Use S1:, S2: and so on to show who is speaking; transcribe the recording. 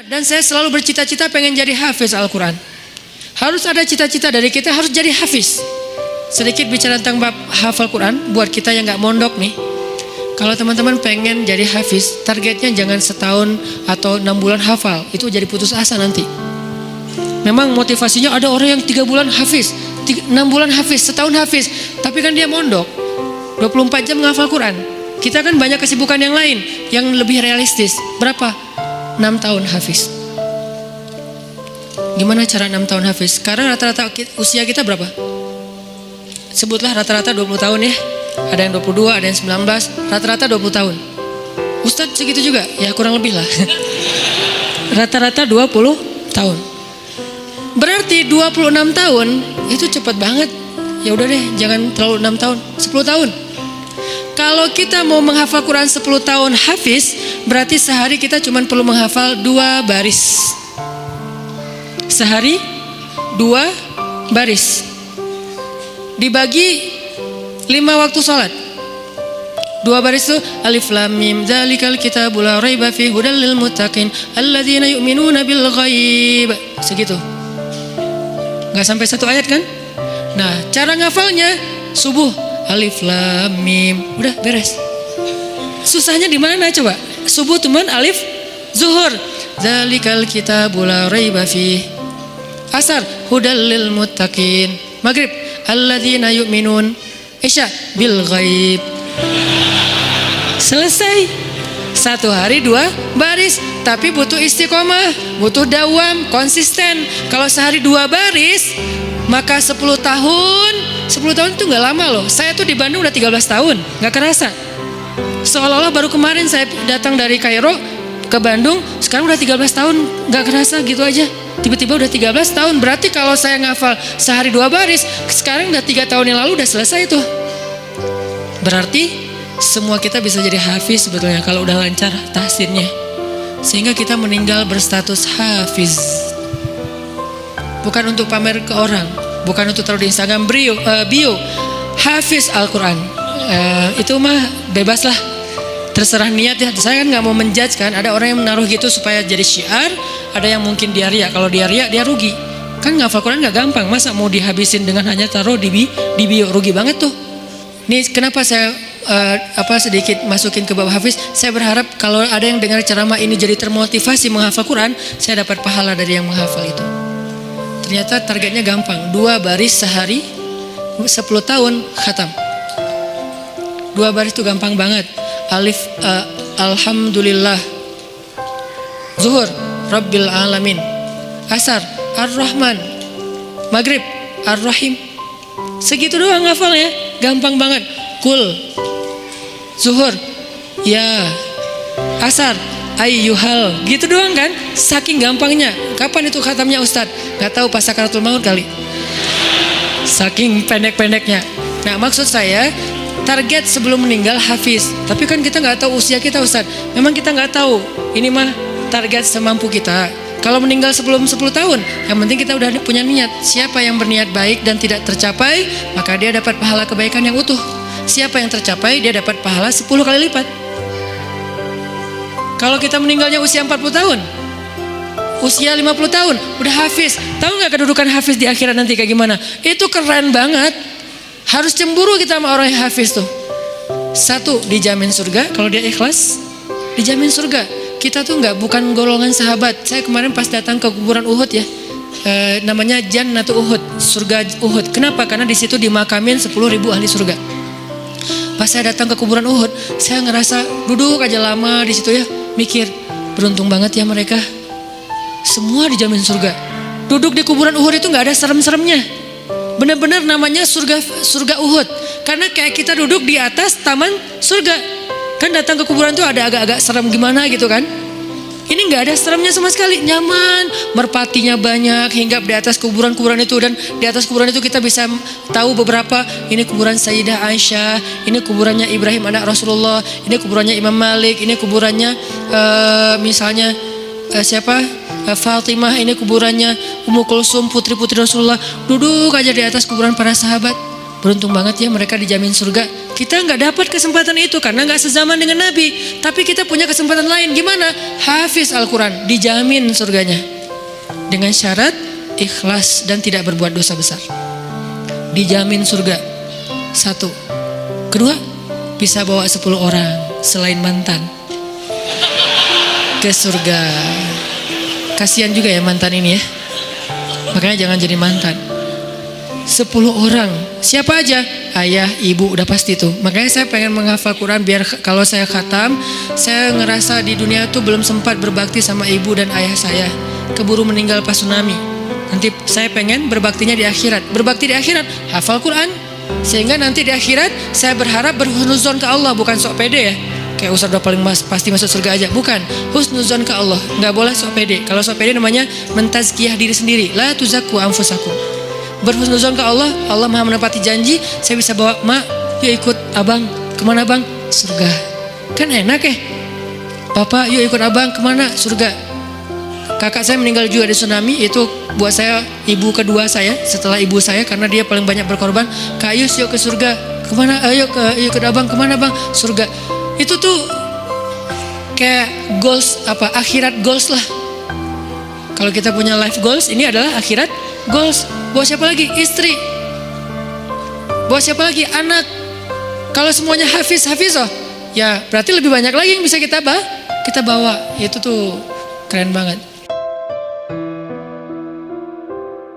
S1: Dan saya selalu bercita-cita pengen jadi hafiz Al-Quran. Harus ada cita-cita dari kita, harus jadi hafiz. Sedikit bicara tentang bab hafal Quran buat kita yang gak mondok nih. Kalau teman-teman pengen jadi hafiz, targetnya jangan setahun atau 6 bulan hafal. Itu jadi putus asa nanti. Memang motivasinya ada orang yang 3 bulan hafiz, 6 bulan hafiz, setahun hafiz. Tapi kan dia mondok 24 jam menghafal Quran. Kita kan banyak kesibukan yang lain yang lebih realistis. Berapa? 6 tahun hafiz. Gimana cara 6 tahun hafiz? Sekarang rata-rata usia kita berapa? Sebutlah rata-rata 20 tahun ya. Ada yang 22, ada yang 19, rata-rata 20 tahun. Ustadz segitu juga? Ya kurang lebih lah. Rata-rata 20 tahun. Berarti 26 tahun itu cepat banget. Ya udah deh, jangan terlalu 6 tahun, 10 tahun. Kalau kita mau menghafal Quran 10 tahun hafiz, berarti sehari kita cuma perlu menghafal 2 baris. Sehari 2 baris. Dibagi 5 waktu sholat. 2 baris itu alif lam mim dzalikal kitabul la raiba fihi hudal lil muttaqin alladzina yu'minuna bil ghaib. Segitu. Enggak sampai 1 ayat kan? Nah, cara ngafalnya subuh alif lam mim, udah beres. Susahnya di mana coba? Subuh teman alif, zuhur dzalikal kitabul la raiba fihi, asar hudal lil muttaqin, maghrib alladzina yu'minun, isya bil ghaib. Selesai. 1 hari 2 baris. Tapi butuh istiqomah, butuh dawam, konsisten. Kalau sehari 2 baris, maka 10 tahun. 10 tahun itu gak lama loh. Saya tuh di Bandung udah 13 tahun, gak kerasa. Seolah-olah baru kemarin saya datang dari Kairo ke Bandung, sekarang udah 13 tahun, gak kerasa gitu aja. Tiba-tiba udah 13 tahun. Berarti kalau saya ngafal sehari 2 baris, sekarang udah 3 tahun yang lalu udah selesai tuh. Berarti semua kita bisa jadi hafiz sebetulnya kalau udah lancar tahsinnya. Sehingga kita meninggal berstatus hafiz. Bukan untuk pamer ke orang, bukan untuk taruh di Instagram bio hafiz Al-Quran. Itu mah bebas lah, terserah niat ya. Saya kan gak mau menjudge kan. Ada orang yang menaruh gitu supaya jadi syiar, ada yang mungkin dia riak. Kalau dia riak dia rugi. Kan ngafal Quran gak gampang. Masa mau dihabisin dengan hanya taruh di bio, rugi banget tuh. Nih kenapa saya sedikit masukin ke bab hafiz. Saya berharap kalau ada yang dengar ceramah ini jadi termotivasi menghafal Quran, saya dapat pahala dari yang menghafal itu. Ternyata targetnya gampang. 2 baris sehari, 10 tahun khatam. 2 baris itu gampang banget. Alif alhamdulillah, zuhur rabbil alamin, asar ar-rahman, maghrib ar-rahim. Segitu doang ngafalnya, gampang banget. Kul, zuhur ya, asar ayyuhal, gitu doang kan. Saking gampangnya. Kapan itu khatamnya Ustadz? Gak tahu, pas sakaratul maut kali. Saking pendek-pendeknya. Nah maksud saya, target sebelum meninggal hafiz. Tapi kan kita gak tahu usia kita Ustadz. Memang kita gak tahu. Ini mah target semampu kita. Kalau meninggal sebelum 10 tahun, yang penting kita udah punya niat. Siapa yang berniat baik dan tidak tercapai, maka dia dapat pahala kebaikan yang utuh. Siapa yang tercapai, dia dapat pahala 10 kali lipat. Kalau kita meninggalnya usia 40 tahun, usia 50 tahun, udah hafiz. Tahu gak kedudukan hafiz di akhirat nanti kayak gimana? Itu keren banget. Harus cemburu kita sama orang yang hafiz tuh. 1, dijamin surga. Kalau dia ikhlas, dijamin surga. Kita tuh bukan golongan sahabat. Saya kemarin pas datang ke kuburan Uhud ya, namanya Jannatu Uhud, surga Uhud. Kenapa? Karena di situ dimakamin 10.000 ahli surga. Pas saya datang ke kuburan Uhud, saya ngerasa duduk aja lama di situ ya, mikir beruntung banget ya mereka, semua dijamin surga. Duduk di kuburan Uhud itu nggak ada serem-seremnya, bener-bener namanya surga Uhud. Karena kayak kita duduk di atas taman surga. Kan datang ke kuburan tuh ada agak-agak serem gimana gitu kan. Ini nggak ada seremnya sama sekali, nyaman, merpatinya banyak, hingga di atas kuburan-kuburan itu. Dan di atas kuburan itu kita bisa tahu beberapa, ini kuburan Sayyidah Aisyah, ini kuburannya Ibrahim anak Rasulullah, ini kuburannya Imam Malik, ini kuburannya misalnya Fatimah, ini kuburannya Ummu Kulsum, putri-putri Rasulullah. Duduk aja di atas kuburan para sahabat. Beruntung banget ya mereka dijamin surga. Kita nggak dapat kesempatan itu karena nggak sezaman dengan Nabi. Tapi kita punya kesempatan lain. Gimana? Hafiz Al-Quran, dijamin surganya. Dengan syarat ikhlas dan tidak berbuat dosa besar. Dijamin surga. 1. Kedua, bisa bawa 10 orang selain mantan ke surga. Kasihan juga ya mantan ini ya. Makanya jangan jadi mantan. 10 orang. Siapa aja? Ayah, ibu, udah pasti tuh. Makanya saya pengen menghafal Quran biar kalau saya khatam, saya ngerasa di dunia tuh belum sempat berbakti sama ibu dan ayah saya. Keburu meninggal pas tsunami. Nanti saya pengen berbaktinya di akhirat. Berbakti di akhirat, hafal Quran. Sehingga nanti di akhirat saya berharap berhusnuzon ke Allah, bukan sok pede ya. Kayak Ustaz udah paling pasti masuk surga aja. Bukan, husnuzon ke Allah. Nggak boleh sok pede. Kalau sok pede namanya mentazkiyah diri sendiri. La tuzakku anfusakum. Berhusnuzon ke Allah, Allah maha menepati janji. Saya bisa bawa, mak, yuk ikut abang. Kemana bang? Surga. Kan enak ya. Bapak, yuk ikut abang. Kemana? Surga. Kakak saya meninggal juga di tsunami. Itu buat saya ibu kedua saya setelah ibu saya, karena dia paling banyak berkorban. Kak Yus, yuk ke surga. Kemana? Ayo ikut abang. Kemana bang? Surga. Itu tuh kayak goals, akhirat goals lah. Kalau kita punya life goals, ini adalah akhirat goals. Buat siapa lagi? Istri. Buat siapa lagi? Anak. Kalau semuanya hafiz oh, ya berarti lebih banyak lagi yang bisa kita bawa. Itu tuh keren banget.